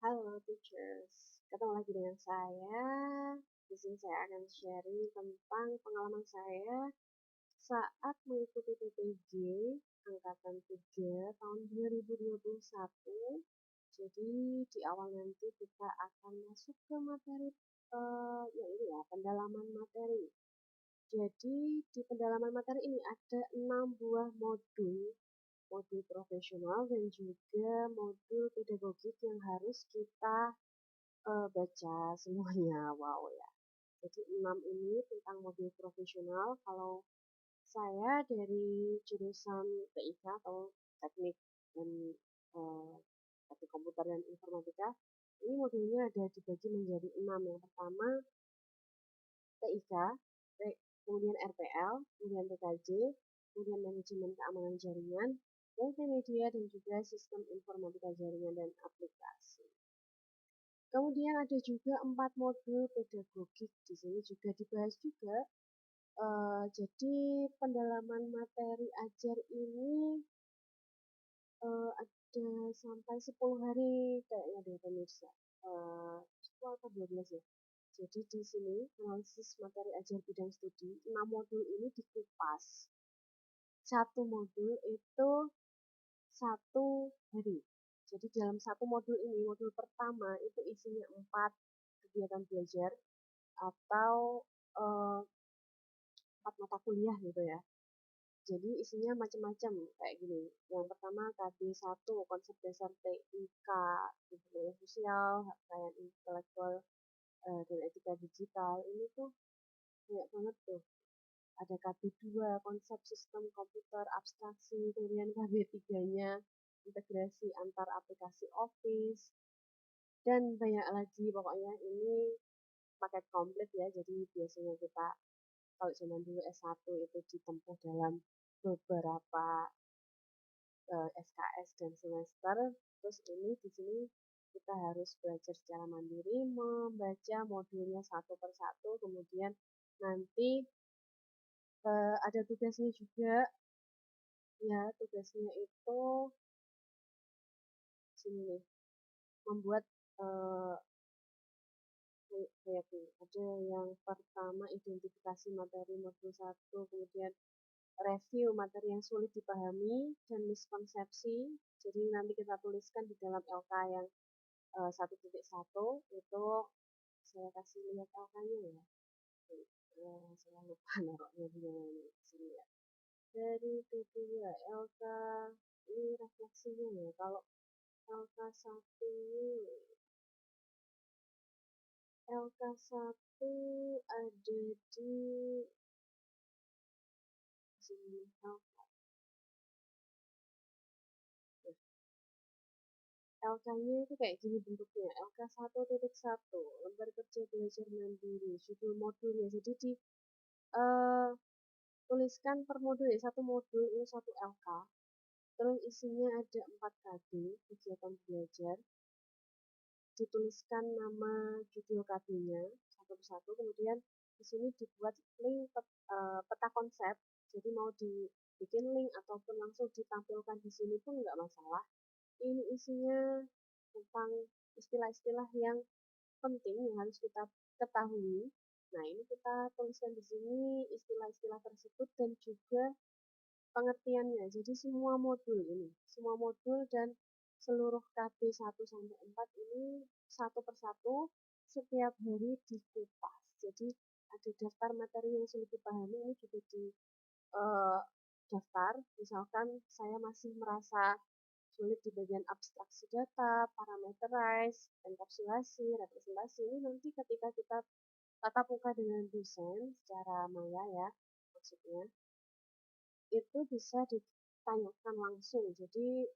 Halo teachers, ketemu lagi dengan saya. Di sini saya akan sharing tentang pengalaman saya saat mengikuti PPG Angkatan 3 tahun 2021. Jadi di awal nanti kita akan masuk ke materi ya ini ya, pendalaman materi. Jadi di pendalaman materi ini ada 6 buah modul profesional dan juga modul pedagogik yang harus kita baca semuanya, wow ya. Jadi 6 ini tentang mobil profesional. Kalau saya dari jurusan TIK atau teknik dan eh, teknik komputer dan informatika, ini modulnya ada dibagi menjadi 6. Yang pertama TIK, kemudian RPL, kemudian TKJ, kemudian manajemen keamanan jaringan, multimedia, dan juga sistem informatika jaringan dan aplikasi. Kemudian ada juga 4 modul pedagogik, di sini juga dibahas juga. Jadi pendalaman materi ajar ini ada sampai 10 hari kayaknya deh pemirsa. 10 atau 12 ya. Jadi di sini analisis materi ajar bidang studi, 6 modul ini dikupas. Satu modul itu 1 hari. Jadi dalam satu modul ini, modul pertama itu isinya 4 kegiatan belajar atau 4 mata kuliah gitu ya. Jadi isinya macam-macam kayak gini. Yang pertama KB1, konsep dasar TIK, informasi sosial, hak kekayaan intelektual, dan etika digital. Ini tuh banyak banget tuh. Ada KB2, konsep sistem komputer abstraksi, kemudian KB3-nya integrasi antar aplikasi Office, dan banyak lagi. Pokoknya ini paket komplit ya, jadi biasanya kita kalau zaman dulu S1 itu ditempuh dalam beberapa SKS dan semester. Terus ini di sini kita harus belajar secara mandiri, membaca modulnya satu persatu, kemudian nanti ada tugasnya juga. Ya, tugasnya itu sini nih, membuat kayak ada yang pertama identifikasi materi modul 1, kemudian review materi yang sulit dipahami dan miskonsepsi. Jadi nanti kita tuliskan di dalam LK yang 1.1 itu saya kasih lihat LK-nya ya. Saya lupa naruhnya di sini ya. Dari kedua LK ini refleksinya ya. Kalau LK1 LK1 ada di sini LK-nya itu kayak gini bentuknya, LK 1.1, lembar kerja belajar mandiri, judul modulnya. Jadi di tuliskan per modul ya, satu modul ini satu LK, terus isinya ada 4 KB, kegiatan belajar, dituliskan nama judul KB-nya satu persatu, kemudian di sini dibuat link peta konsep, jadi mau dibikin link ataupun langsung ditampilkan di sini pun nggak masalah. Ini isinya tentang istilah-istilah yang penting yang harus kita ketahui. Nah, ini kita tuliskan di sini istilah-istilah tersebut dan juga pengertiannya. Jadi semua modul dan seluruh KB 1 sampai 4 ini satu persatu setiap hari dikupas. Jadi ada daftar materi yang sulit dipahami ini juga di daftar. Misalkan saya masih merasa sulit di bagian abstraksi data, parameterize, enkapsulasi, representasi. Ini nanti ketika kita tatap muka dengan dosen secara maya ya, maksudnya itu bisa ditanyakan langsung. Jadi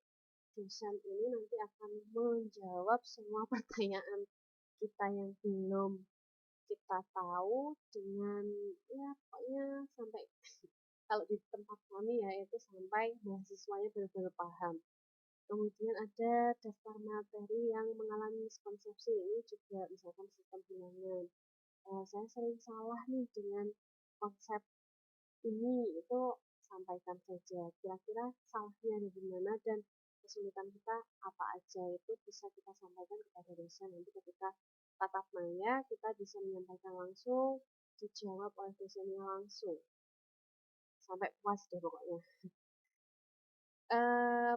dosen ini nanti akan menjawab semua pertanyaan kita yang belum kita tahu dengan ya pokoknya sampai kalau di tempat kami ya itu sampai mahasiswanya benar-benar paham. Kemudian ada daftar materi yang mengalami miskonsepsi, ini juga misalkan sistem bilangan. Saya sering salah nih dengan konsep ini, itu sampaikan saja. Kira-kira salahnya ada di mana dan kesulitan kita apa aja itu bisa kita sampaikan kepada dosen. Nanti ketika tatap maya kita bisa menyampaikan langsung, dijawab oleh dosennya langsung. Sampai puas deh pokoknya.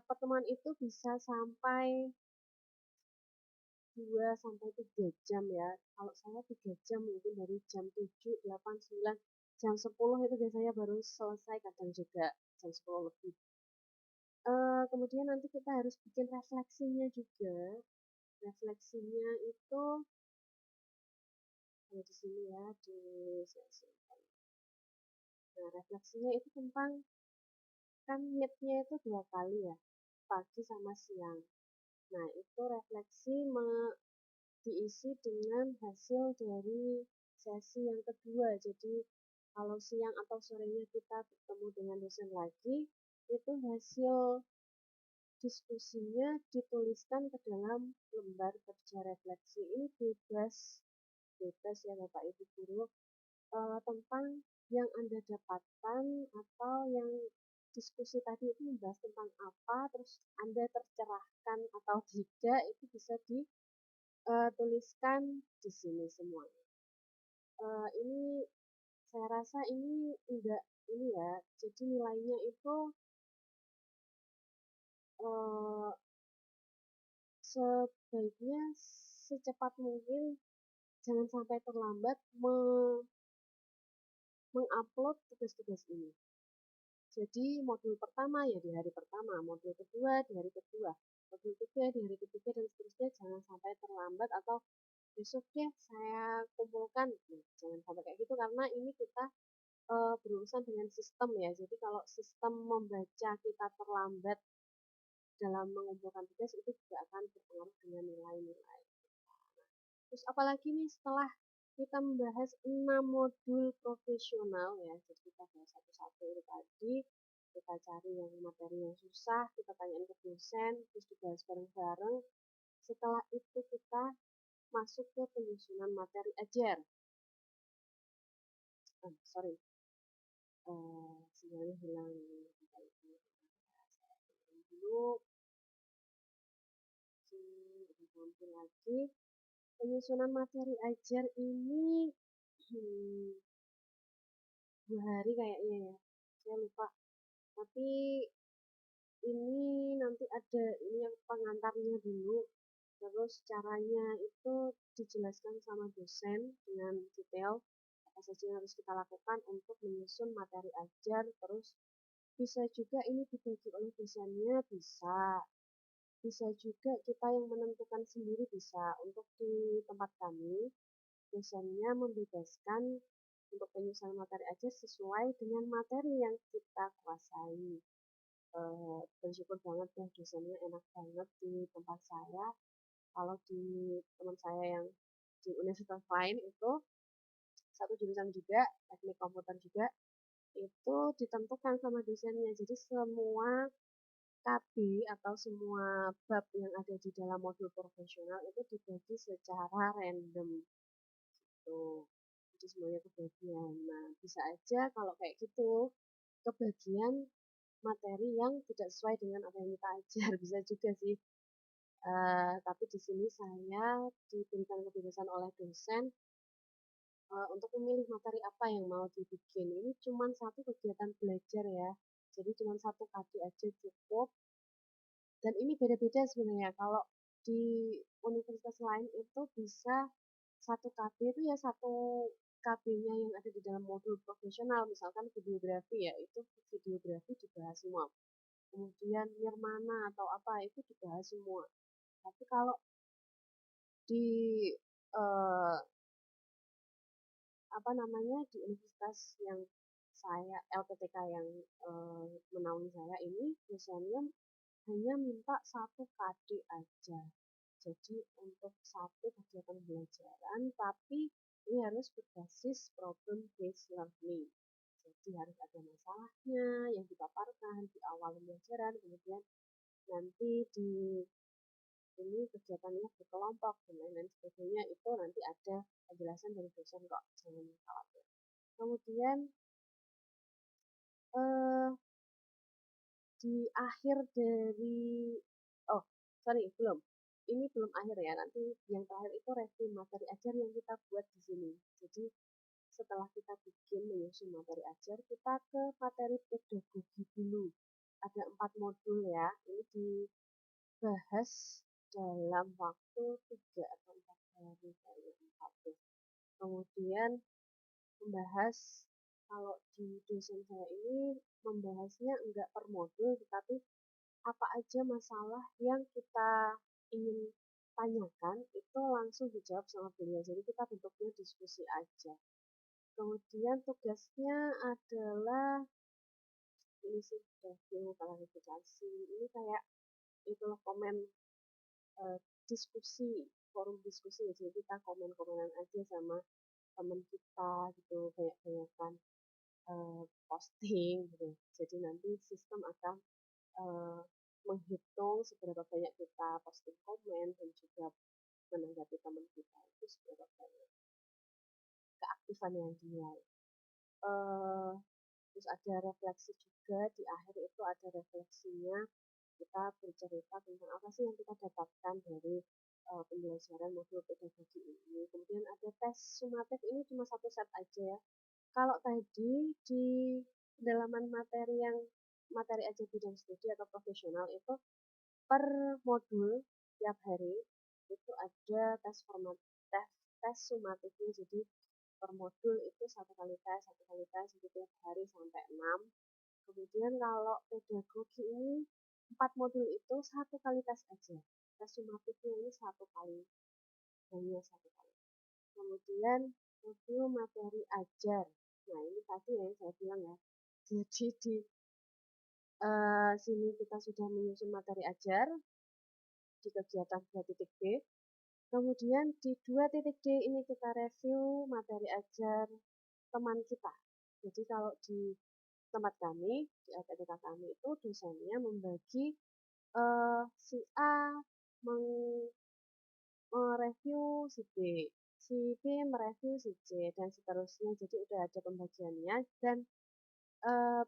Pertemuan itu bisa sampai 2 sampai 3 jam ya. Kalau saya 3 jam mungkin dari jam 7, 8, 9, jam 10 itu biasanya baru selesai, kadang juga jam 10 lebih. Kemudian nanti kita harus bikin refleksinya juga. Refleksinya itu ada di sini ya, di Nah, refleksinya itu tentang kan meet-nya itu 2 kali ya, pagi sama siang. Nah, itu refleksi diisi dengan hasil dari sesi yang kedua. Jadi, kalau siang atau sorenya kita bertemu dengan dosen lagi, itu hasil diskusinya dituliskan ke dalam lembar kerja refleksi. Ini bebas ya Bapak Ibu Guru, tentang yang Anda dapatkan atau yang diskusi tadi itu membahas tentang apa, terus Anda tercerahkan atau tidak, itu bisa dituliskan di sini semuanya. Ini saya rasa ini enggak ini ya, jadi nilainya itu sebaiknya secepat mungkin, jangan sampai terlambat mengupload tugas-tugas ini. Jadi modul pertama ya di hari pertama, modul kedua di hari kedua, modul ketiga di hari ketiga dan seterusnya, jangan sampai terlambat atau besok deh saya kumpulkan. Nah, jangan sampai kayak gitu karena ini kita berurusan dengan sistem ya. Jadi kalau sistem membaca kita terlambat dalam mengumpulkan tugas itu juga akan berpengaruh dengan nilai-nilai. Terus apalagi nih setelah kita membahas 6 modul profesional ya, jadi kita bahas satu-satu itu tadi, kita cari yang materi yang susah, kita tanyain ke dosen, terus dibahas bareng-bareng. Setelah itu kita masuk ke penyusunan materi ajar. Sorry, sinyalnya hilang. Dulu, ganti lagi. Penyusunan materi ajar ini 2 hari kayaknya ya, saya lupa. Tapi ini nanti ada ini yang pengantarnya dulu, terus caranya itu dijelaskan sama dosen dengan detail apa saja yang harus kita lakukan untuk menyusun materi ajar. Terus bisa juga ini dibagi oleh dosennya, bisa juga kita yang menentukan sendiri, bisa. Untuk di tempat kami dosennya membebaskan untuk penyusunan materi ajar sesuai dengan materi yang kita kuasai. Bersyukur banget ya dosennya enak banget di tempat saya. Kalau di teman saya yang di universitas lain itu satu jurusan juga, teknik komputer juga, itu ditentukan sama dosennya. Jadi semua KB atau semua bab yang ada di dalam modul profesional itu dibagi secara random gitu. Jadi semuanya kebagian. Nah, bisa aja kalau kayak gitu kebagian materi yang tidak sesuai dengan apa yang kita ajar, bisa juga sih. Tapi di sini saya diberikan kebebasan oleh dosen untuk memilih materi apa yang mau dibikin. Ini cuma satu kegiatan belajar ya, jadi cuma satu KD aja cukup. Dan ini beda-beda sebenarnya. Kalau di universitas lain itu bisa satu KB itu ya satu KB-nya yang ada di dalam modul profesional, misalkan videografi ya, itu videografi dibahas semua. Kemudian nirmana atau apa itu dibahas semua. Tapi kalau di apa namanya di universitas yang saya LPTK yang menaungi saya ini dosennya hanya minta satu KD aja. Jadi untuk satu kegiatan pembelajaran, tapi ini harus berbasis problem based learning. Jadi harus ada masalahnya yang dipaparkan di awal pembelajaran, kemudian nanti di ini kegiatannya berkelompok dan lain-lain sebagainya, itu nanti ada penjelasan dari dosen kok, jangan khawatir. Kemudian di akhir dari Oh, sorry, belum. Ini belum akhir ya. Nanti yang terakhir itu review materi ajar yang kita buat di sini. Jadi setelah kita bikin menyusun materi ajar, kita ke materi pedagogi dulu. Ada 4 modul ya. Ini dibahas dalam waktu 3 atau 4 hari kayaknya 4 deh. Kemudian membahas, kalau di dosen saya ini membahasnya enggak per modul, tetapi apa aja masalah yang kita ingin tanyakan itu langsung dijawab sama beliau. Jadi kita bentuknya diskusi aja. Kemudian tugasnya adalah ini sih review klarifikasi. Ini kayak itu komen diskusi, forum diskusi. Jadi kita komen-komenan aja sama teman kita gitu, banyak-banyakan posting gitu. Jadi nanti sistem akan uh, menghitung seberapa banyak kita posting komen dan juga menanggapi teman kita itu seberapa banyak keaktifan yang dinilai. Terus ada refleksi juga, di akhir itu ada refleksinya, kita bercerita tentang apa sih yang kita dapatkan dari pembelajaran modul pedagogi ini. Kemudian ada tes sumatif, ini cuma satu set aja ya. Kalau tadi di pendalaman materi yang materi aja bidang studi atau profesional itu per modul tiap hari itu ada tes sumatifnya. Jadi per modul itu satu kali tes itu tiap hari sampai 6. Kemudian kalau pedagogi ini 4 modul itu satu kali tes aja. Tes sumatifnya ini satu kali, hanya satu kali. Kemudian modul materi ajar. Nah ini tadi yang saya bilang ya. Jadi di sini kita sudah menyusun materi ajar di kegiatan 2.B. Kemudian di 2.D ini kita review materi ajar teman kita. Jadi kalau di tempat kami, di LPDK kami itu dosennya membagi si A mereview si B, si B mereview si C, dan seterusnya. Jadi udah ada pembagiannya dan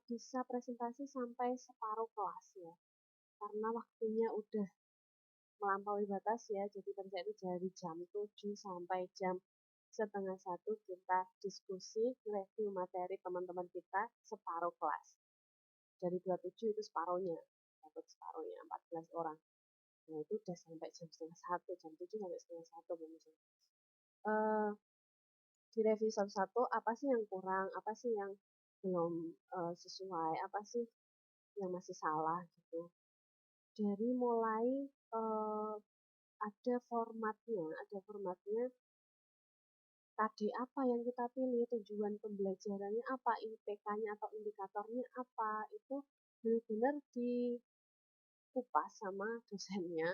bisa presentasi sampai separuh kelas ya. Karena waktunya udah melampaui batas ya, jadi terjadi dari jam 7 sampai jam setengah 1 kita diskusi, review materi teman-teman kita separuh kelas. Dari 27 itu separuhnya, dapat separuhnya 14 orang. Nah itu udah sampai jam setengah 1, jam 7 sampai setengah 1 misalnya. Di review satu-satu, apa sih yang kurang, apa sih yang belum sesuai, apa sih yang masih salah gitu. Dari mulai ada formatnya tadi apa yang kita pilih, tujuan pembelajarannya apa, IPK-nya atau indikatornya apa, itu benar-benar dikupas sama dosennya,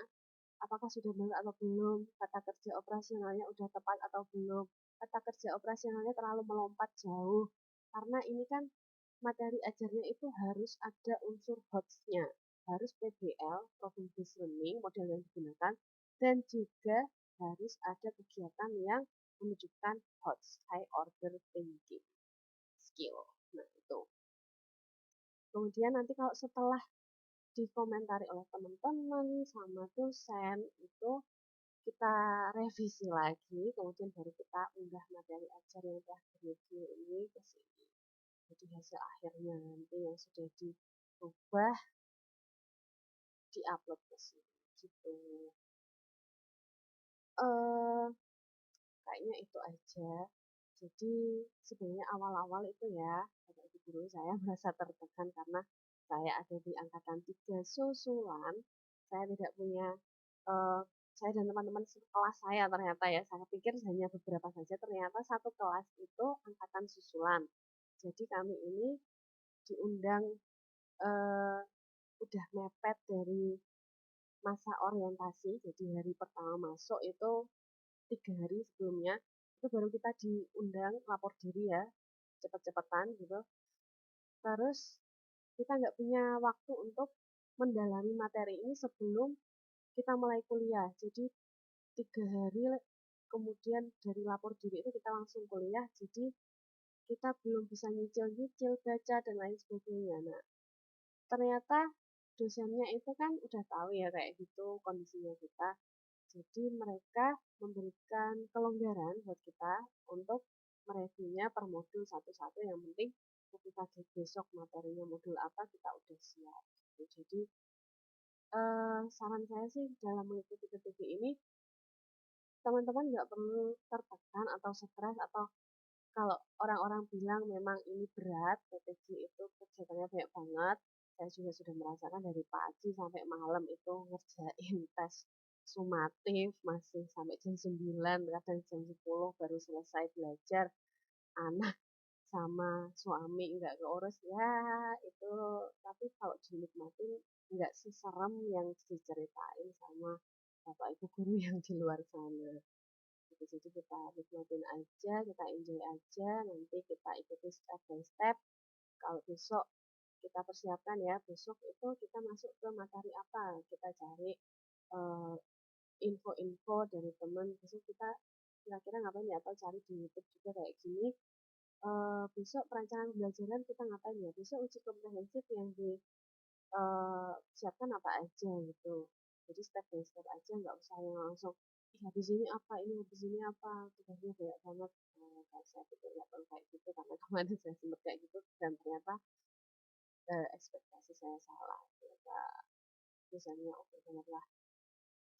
apakah sudah benar atau belum, kata kerja operasionalnya udah tepat atau belum, kata kerja operasionalnya terlalu melompat jauh, karena ini kan materi ajarnya itu harus ada unsur HOTS-nya, harus PBL, Problem Based Learning, model yang digunakan, dan juga harus ada kegiatan yang menunjukkan HOTS, High Order Thinking Skill. Nah, itu. Kemudian nanti kalau setelah dikomentari oleh teman-teman sama dosen, itu kita revisi lagi, kemudian baru kita unggah materi ajar yang telah direview ini ke sini. Jadi hasil akhirnya nanti yang sudah diubah diupload ke sini gitu. Kayaknya itu aja. Jadi sebenarnya awal-awal itu ya, Bapak Ibu guru, saya merasa tertekan karena saya ada di angkatan 3 susulan. Saya tidak punya saya dan teman-teman sekelas saya ternyata ya, saya pikir hanya beberapa saja, ternyata satu kelas itu angkatan susulan. Jadi kami ini diundang udah mepet dari masa orientasi, jadi hari pertama masuk itu 3 hari sebelumnya, itu baru kita diundang lapor diri ya, cepet-cepetan gitu. Terus kita nggak punya waktu untuk mendalami materi ini sebelum kita mulai kuliah. Jadi 3 hari kemudian dari lapor diri itu kita langsung kuliah, jadi kita belum bisa nyicil-nyicil, baca, dan lain sebagainya. Nah, ternyata dosennya itu kan udah tahu ya kayak gitu kondisinya kita. Jadi mereka memberikan kelonggaran buat kita untuk mereviewnya per modul satu-satu. Yang penting ketika besok materinya modul apa kita udah siap. Gitu. Jadi saran saya sih dalam mengikuti PTG ini teman-teman nggak perlu tertekan atau stres atau kalau orang-orang bilang memang ini berat, PPG itu kegiatannya banyak banget. Saya juga sudah merasakan dari pagi sampai malam itu ngerjain tes sumatif, masih sampai jam 9, kadang jam 10 baru selesai belajar. Anak sama suami nggak keurus, ya itu. Tapi kalau dinikmatin nggak seserem yang diceritain sama bapak ibu guru yang di luar sana gitu. Jadi kita nikmatin aja, kita enjoy aja, nanti kita ikuti step by step. Kalau besok kita persiapkan ya, besok itu kita masuk ke materi apa, kita cari eh, info-info dari teman, besok kita kira-kira ngapain ya, atau cari di YouTube juga kayak gini. Besok perencanaan pembelajaran kita ngapain ya, besok uji komprehensif yang disiapkan apa aja gitu. Jadi step by step aja, nggak usah yang langsung habis ini apa, ini habis ini apa, tugasnya banyak banget. Kayak saya pikir nggak perlu kayak gitu karena kemarin saya sempat kayak gitu dan ternyata ekspektasi saya salah. Ternyata misalnya oke banget lah,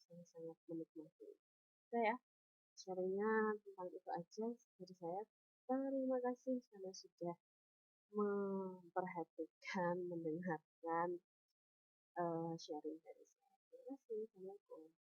saya sangat menikmati. Oke ya, sharingnya tentang itu aja dari saya. Terima kasih karena sudah memperhatikan, mendengarkan sharing dari saya. Terima kasih. Assalamualaikum.